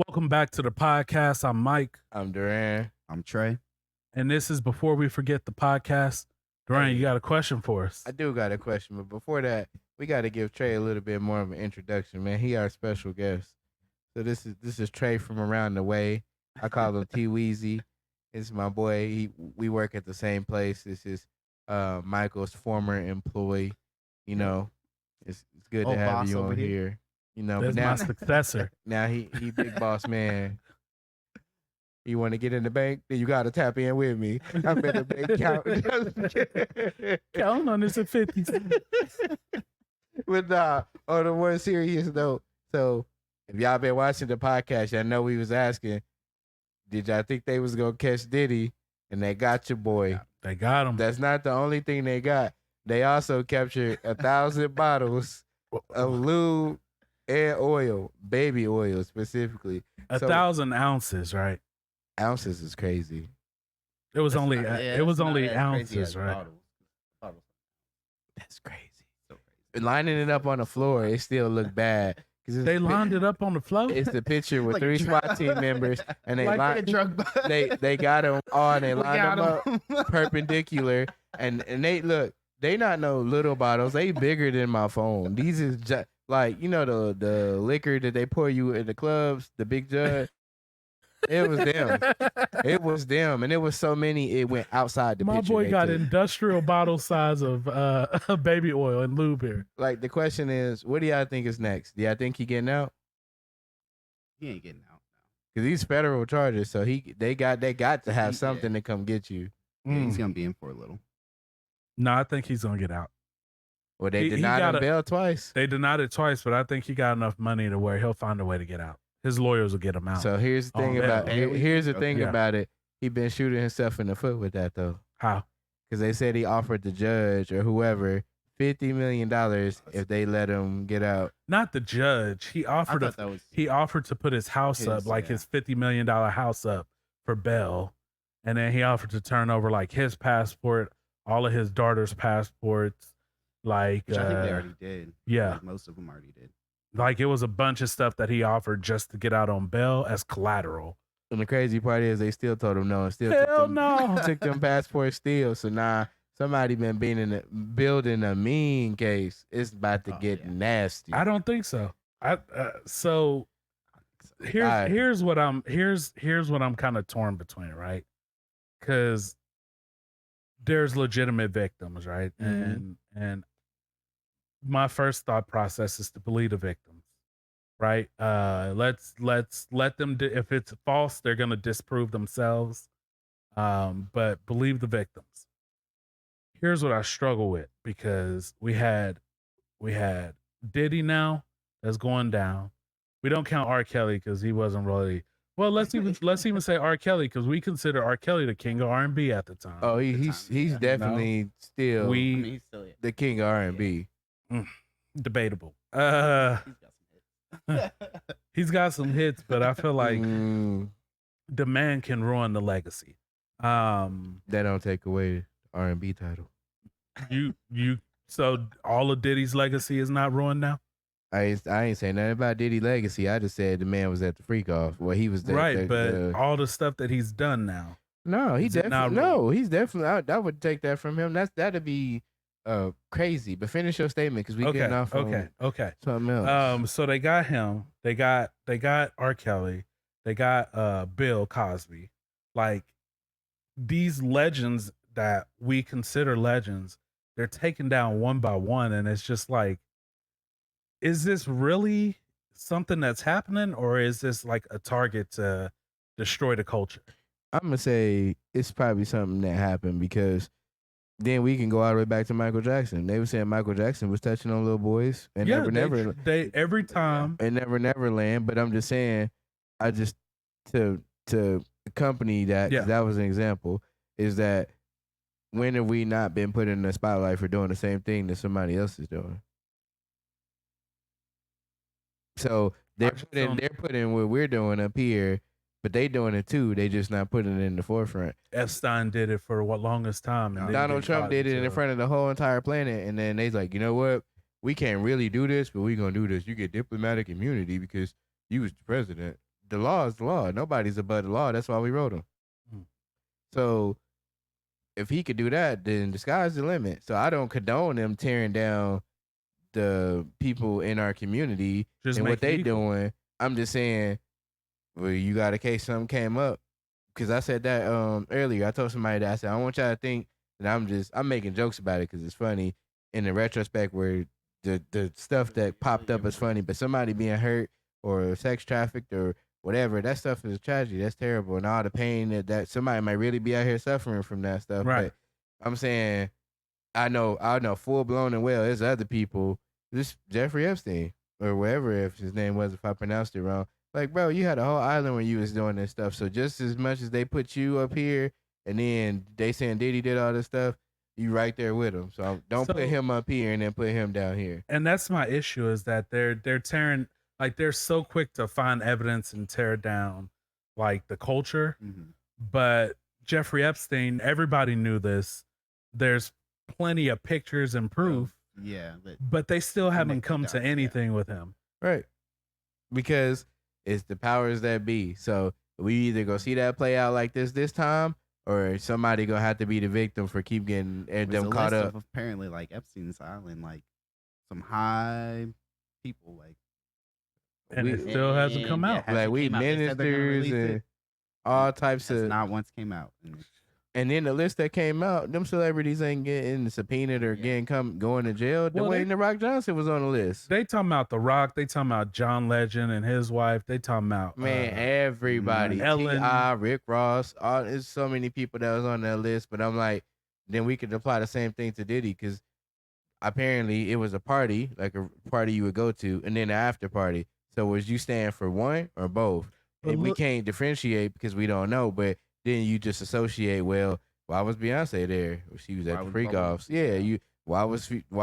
Welcome back to the podcast. I'm Mike, I'm Duran. I'm Trey. and this is Before We Forget the Podcast. Duran, you got a question for us? I do got a question, but before that, we got to give Trey a little bit more of an introduction, man. He our special guest. So this is Trey from around the way. I call him T Weezy. It's my boy. We work at the same place. This is Michael's former employee. You know, it's good to have you on here. You know, That's but now my successor. now he big boss man. You want to get in the bank? Then you got to tap in with me. I'm in the bank count. Count on this at 50. But on the one serious note, so if y'all been watching the podcast, y'all know we was asking, did y'all think they was gonna catch Diddy? And they got your boy. They got him. That's not the only thing they got. They also captured 1,000 bottles of lube and oil, baby oil specifically. 1,000 ounces, right? Ounces is crazy. It was only ounces, right? Bottles. That's crazy. So crazy. Lining it up on the floor, it still looked bad. They lined it up on the floor. It's the picture with Like 3 SWAT team members, and they like they got them on. They lined them up perpendicular, and they look. They not no little bottles. They bigger than my phone. These is just like, you know, the liquor that they pour you in the clubs, the big jug. It was them. It was them, and it was so many. It went outside the My picture. boy they got took. industrial bottle size of baby oil and lube here. Like, the question is, what do y'all think is next? Do y'all think he getting out? He ain't getting out now. Because these federal charges, so they got to have something to come get you. Yeah, he's gonna be in for a little. No, I think he's gonna get out. Well, they He denied got him bail twice. They denied it twice, but I think he got enough money to where he'll find a way to get out. His lawyers will get him out. So here's the thing Oh, about bail. here's the thing Yeah. about it. He been shooting himself in the foot with that though, How? because they said he offered the judge or whoever $50 million if they let him get out. Not the judge. He offered I thought that was he offered to put his house up, like his $50 million house up for bail. And then he offered to turn over like his passport, all of his daughter's passports. Like, which I think they already did. yeah. Like, most of them already did. Like it was a bunch of stuff that he offered just to get out on bail as collateral. And the crazy part is they still told him no and still Hell no. took them passports still. So now somebody been building a mean case. It's about to get nasty. I don't think so. So here's what I'm kind of torn between, right? Because there's legitimate victims, right? Mhm. And my first thought process is to believe the victims, right? Let's let them. If it's false, they're gonna disprove themselves. But believe the victims. Here's what I struggle with, because we had Diddy now that's going down. We don't count R. Kelly because he wasn't really. Well, let's even say R. Kelly, because we consider R. Kelly the king of R&B at the time. Oh, he's definitely still He's still the king of R&B. Debatable. He's got some hits. He's got some hits, but I feel like Mm, the man can ruin the legacy. that don't take away the R&B title. So all of Diddy's legacy is not ruined now? I ain't saying nothing about Diddy legacy. I just said the man was at the freak off. Well, he was there. But all the stuff that he's done now. No, Is it not he's definitely. I would take that from him. That'd be crazy. But finish your statement because we getting off on Okay. something else. So they got him. They got R. Kelly. They got Bill Cosby. Like, these legends that we consider legends, they're taken down one by one, and it's just like, is this really something that's happening, or is this like a target to destroy the culture? I'm gonna say it's probably something that happened, because then we can go all the way back to Michael Jackson. They were saying Michael Jackson was touching on little boys and they every time and Never Land. But I'm just saying, I just to accompany that, 'cause that was an example, is that when have we not been put in the spotlight for doing the same thing that somebody else is doing? So they're putting what we're doing up here, but they doing it too. They just not putting it in the forefront. Epstein did it for what longest time, and Donald Trump did it in front of the whole entire planet, and then they's like, you know what? We can't really do this, but we gonna do this. You get diplomatic immunity because you was the president. the law is the law. Nobody's above the law. That's why we wrote them. Mm. So if he could do that, then the sky's the limit. So I don't condone them tearing down the people in our community Just and make what it they equal. doing. I'm just saying, well, you got a case something came up. Because I said that earlier. I told somebody that I said I don't want y'all to think that I'm making jokes about it because it's funny in the retrospect where the stuff that popped up is funny, but somebody being hurt or sex trafficked or whatever, that stuff is a tragedy. That's terrible, and all the pain that somebody might really be out here suffering from that stuff. Right. But I'm saying I know full blown and well. There's other people. This Jeffrey Epstein or whatever, if his name was, if I pronounced it wrong. Like, bro, you had a whole island when you was doing this stuff. So just as much as they put you up here, and then they saying Diddy did all this stuff, you right there with him. So don't put him up here and then put him down here. And that's my issue is that they're tearing, like, they're so quick to find evidence and tear down like the culture. Mhm. But Jeffrey Epstein, everybody knew this. There's plenty of pictures and proof, Yeah, but they still haven't connect the come dots, to yeah. anything with him. Right. Because it's the powers that be. So we either go see that play out like this time, or somebody gonna have to be the victim for keep getting There's them a caught list up. of apparently like Epstein's Island, like some high people, like And it still hasn't come yeah, out. hasn't Like we came out. They said they're gonna ministers release it. and all types Has of. not once came out. And then the list that came out, them celebrities ain't getting subpoenaed or Yeah. going to jail. Well, Dwayne The Rock Johnson was on the list. They talking about The Rock. They talking about John Legend and his wife. They talking about Man, everybody. Ellen. T.I., Rick Ross. There's so many people that was on that list. But I'm like, then we could apply the same thing to Diddy because apparently it was a party, like a party you would go to, and then an after party. So was you staying for one or both? But And we look- can't differentiate because we don't know. But then you just associate, well, why was Beyonce there? She was Why at the was freak Bubba- offs. Yeah, why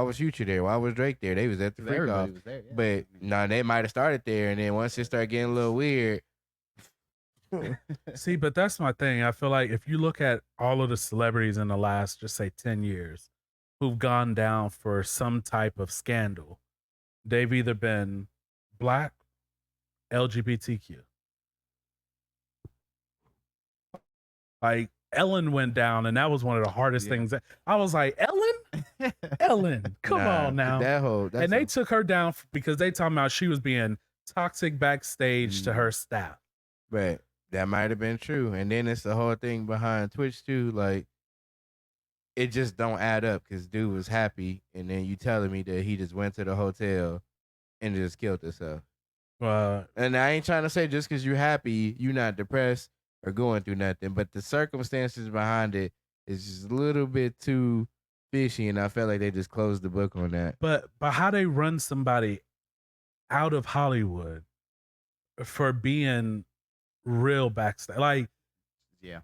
was Future there? Why was Drake there? They was at the freak Everybody off. was there. Yeah. But no, they might have started there, and then once it started getting a little weird, See, but that's my thing. I feel like if you look at all of the celebrities in the last, just say 10 years, who've gone down for some type of scandal, they've either been black, LGBTQ. Like Ellen went down, and that was one of the hardest Yeah. things. I was like, Ellen, Ellen, come nah, on now. that's And they took her down because they talking about she was being toxic backstage to Mm. her staff. But that might have been true. And then it's the whole thing behind Twitch too. Like it just don't add up because dude was happy, and then you telling me that he just went to the hotel and just killed himself. And I ain't trying to say just because you're happy, you're not depressed or going through nothing, but the circumstances behind it is just a little bit too fishy, and I felt like they just closed the book on that. But how they run somebody out of Hollywood for being real backstage? Like Yeah.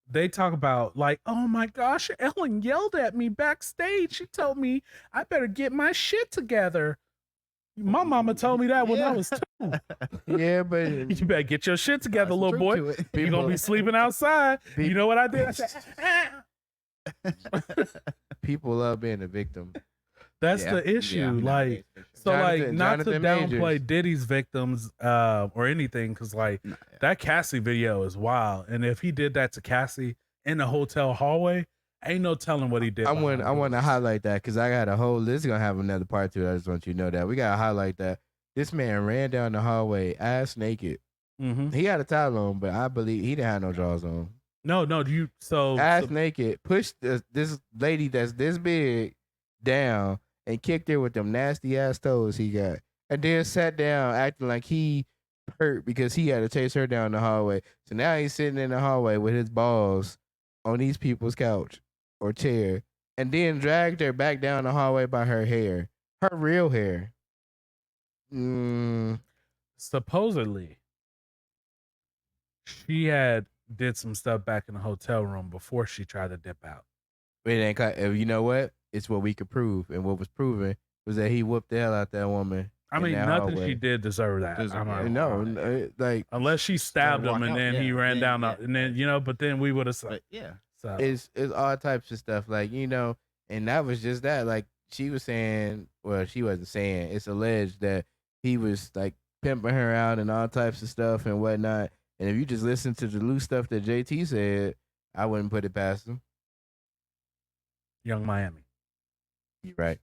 they talk about, like, oh my gosh, Ellen yelled at me backstage. She told me I better get my shit together. My mama told me that when I was 2. Yeah, but You better get your shit together, Some little boy. truth to it. You're gonna be sleeping outside. You know what I did? I said, people love being a victim. that's Yeah. the issue. Yeah, Like, for sure. so like Jonathan- not to Jonathan downplay Majors. Diddy's victims or anything, because like No, yeah. that Cassie video is wild. And if he did that to Cassie in the hotel hallway, ain't no telling what he did. I want behind to doors. highlight that because I got a whole. This is gonna have another part to it. I just want you to know that we gotta highlight that this man ran down the hallway ass naked. Mhm. He had a towel on, but I believe he didn't have no drawers on. No, you so Ass naked, pushed this lady that's this big down and kicked her with them nasty ass toes he got, and then sat down acting like he hurt because he had to chase her down the hallway. So now he's sitting in the hallway with his balls on these people's couch or chair, and then dragged her back down the hallway by her hair, her real hair. supposedly she had did some stuff back in the hotel room before she tried to dip out. It ain't. You know what? It's what we could prove, and what was proven was that he whooped the hell out that woman. I in mean, that nothing hallway. she did deserve that. Deserve I'm it. not- No, like unless she stabbed him walk and out, then he yeah, ran then, down, yeah. and then but then we would have. But yeah. So it's all types of stuff, like, and that was just that. Like she was saying, well, she wasn't saying. It's alleged that he was like pimping her out and all types of stuff and whatnot. And if you just listen to the loose stuff that JT said, I wouldn't put it past him. Young Miami. You're right.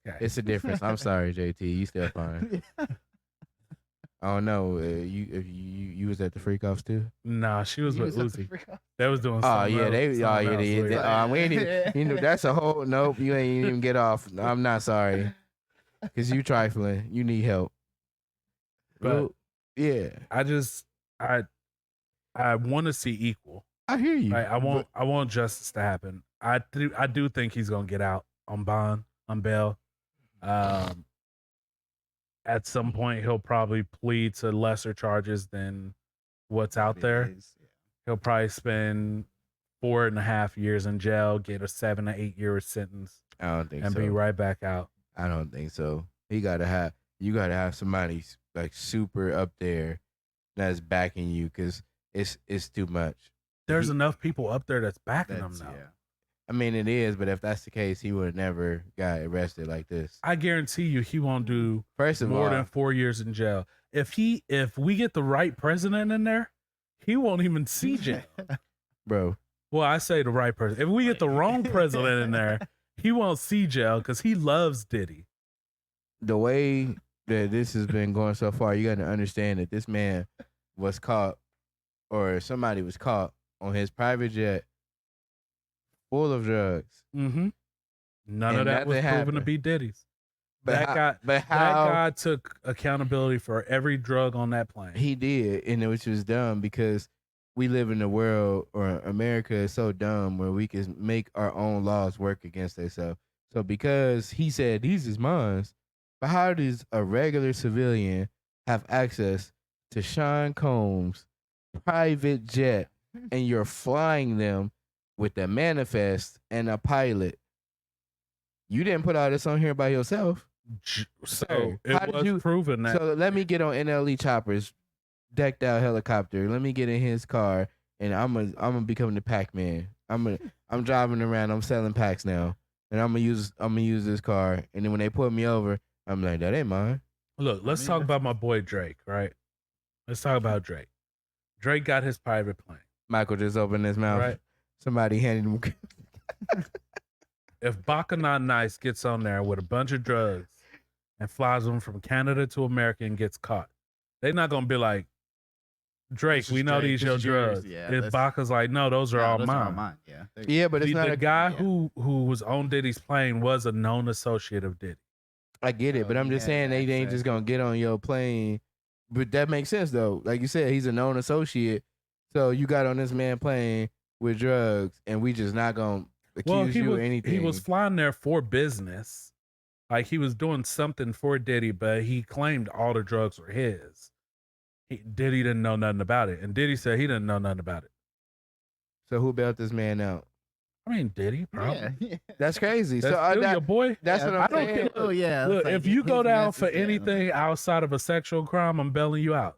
Okay. It's a difference. I'm sorry, JT. You still fine. I don't know. You was at the freak offs too? Nah, she was with Uzi. They was doing Oh something yeah, else, they. Oh something yeah, else they. weird. We ain't even. You know, that's a whole. Nope. You ain't even get off. I'm not sorry. Cause you trifling. You need help. But Well, yeah, I want to see equal. I hear you. Right? I want justice to happen. I do think he's gonna get out on bond, on bail. At some point he'll probably plead to lesser charges than what's out there. He'll probably spend 4.5 years in jail, get a 7 to 8 year sentence, I don't think and so. be right back out. I don't think so. You gotta have somebody like super up there that's backing you, because it's too much. There's enough people up there that's backing him now. Yeah. I mean, it is, but if that's the case, he would have never got arrested like this. I guarantee you he won't do First of more all, than 4 years in jail. If we get the right president in there, he won't even see jail. bro, Well, I say the right person. If we get the wrong president in there, he won't see jail because he loves Diddy. the way that this has been going so far, you got to understand that this man was caught, or somebody was caught on his private jet full of drugs. Mm-hmm. None And of that was nothing proven to happened. be Diddy's. But That guy took accountability for every drug on that plane. he did, and which was dumb, because we live in a world, or America is so dumb, where we can make our own laws work against themselves. So because he said these is mine, but how does a regular civilian have access to Sean Combs' private jet, and you're flying them with a manifest and a pilot? You didn't put all this on here by yourself. So how it did was you- proven that. So let me get on NLE Chopper's decked out helicopter. Let me get in his car, and I'm gonna become the Pac-Man. I'm driving around. I'm selling packs now, and I'm gonna use this car. And then when they pull me over, I'm like, that ain't mine. Look, let's talk about my boy Drake, right? Let's talk about Drake. Drake got his private plane. Michael just opened his mouth. Right. Somebody handed him. If Baka Not Nice gets on there with a bunch of drugs and flies them from Canada to America and gets caught, they're not gonna be like, Drake, This is we know Drake, these this your is yours. drugs. Yeah, If that's- Baka's like, no, those are all mine. Yeah. Yeah, but it's not The a guy yeah. who was on Diddy's plane was a known associate of Diddy. I get it, Oh, but I'm he just had saying they ain't access. just gonna get on your plane. But that makes sense though. Like you said, he's a known associate. So you got on this man plane with drugs, and we just not gonna accuse you or anything. he was flying there for business. Like he was doing something for Diddy, but he claimed all the drugs were his. Diddy didn't know nothing about it. And Diddy said he didn't know nothing about it. So who bailed this man out? I mean, Diddy, probably. Yeah. That's crazy. That's so still your boy. that's Yeah, what I I'm don't saying. think- Oh yeah. Look, it's like if you go his down for message, yeah. anything outside of a sexual crime, I'm bailing you out.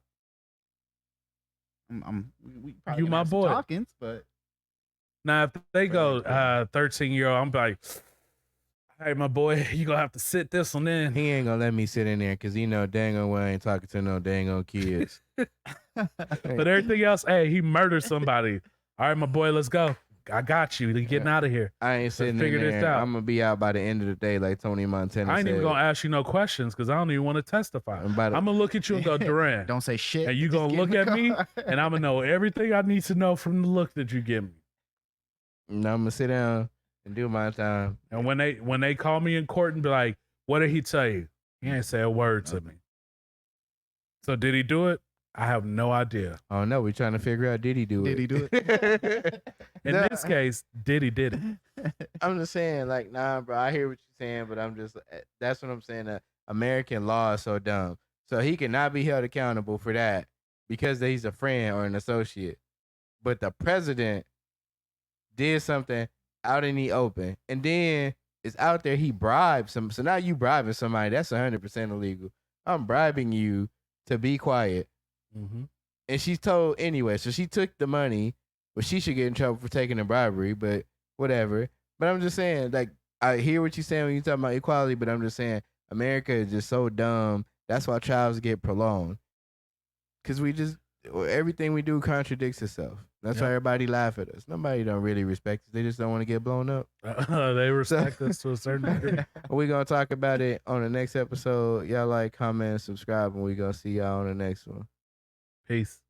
We probably You gonna my have some boy. talkings, but Now, if they go Right. 13-year-old, I'm like, hey, my boy, you gonna have to sit this one in. He ain't gonna let me sit in there because he know dang on well I ain't talking to no dang on kids. But everything else, hey, he murdered somebody. All right, my boy, let's go. I got you. You getting out of here. I ain't sitting in figure this there. out. I'm gonna be out by the end of the day, like Tony Montana I ain't said. even gonna ask you no questions because I don't even want to testify. I'm about to- I'm gonna look at you and go, Duran, don't say shit. and you just gonna get in look the at me, car. and I'm gonna know everything I need to know from the look that you give me. And I'm gonna sit down and do my time. And when they call me in court and be like, "What did he tell you?" He ain't say a word to me. So did he do it? I have no idea. Oh no, we're trying to figure out did he do Did it? he do it? In No. this case, Diddy did it. I'm just saying, like, nah, bro. I hear what you're saying, but I'm just that's what I'm saying. American law is so dumb, so he cannot be held accountable for that because he's a friend or an associate. But the president did something out in the open, and then it's out there he bribed some. So now you bribing somebody. That's 100% illegal. I'm bribing you to be quiet. Mm-hmm. And she's told anyway. So she took the money, but she should get in trouble for taking the bribery, but whatever. But I'm just saying, like, I hear what you're saying when you talk about equality, but I'm just saying America is just so dumb That's why trials get prolonged. Cause everything we do contradicts itself. That's why Yep. everybody laugh at us. Nobody don't really respect us. They just don't want to get blown up. They respect us to a certain degree. We're gonna talk about it on the next episode. Y'all like, comment, subscribe, and we gonna see y'all on the next one. Peace.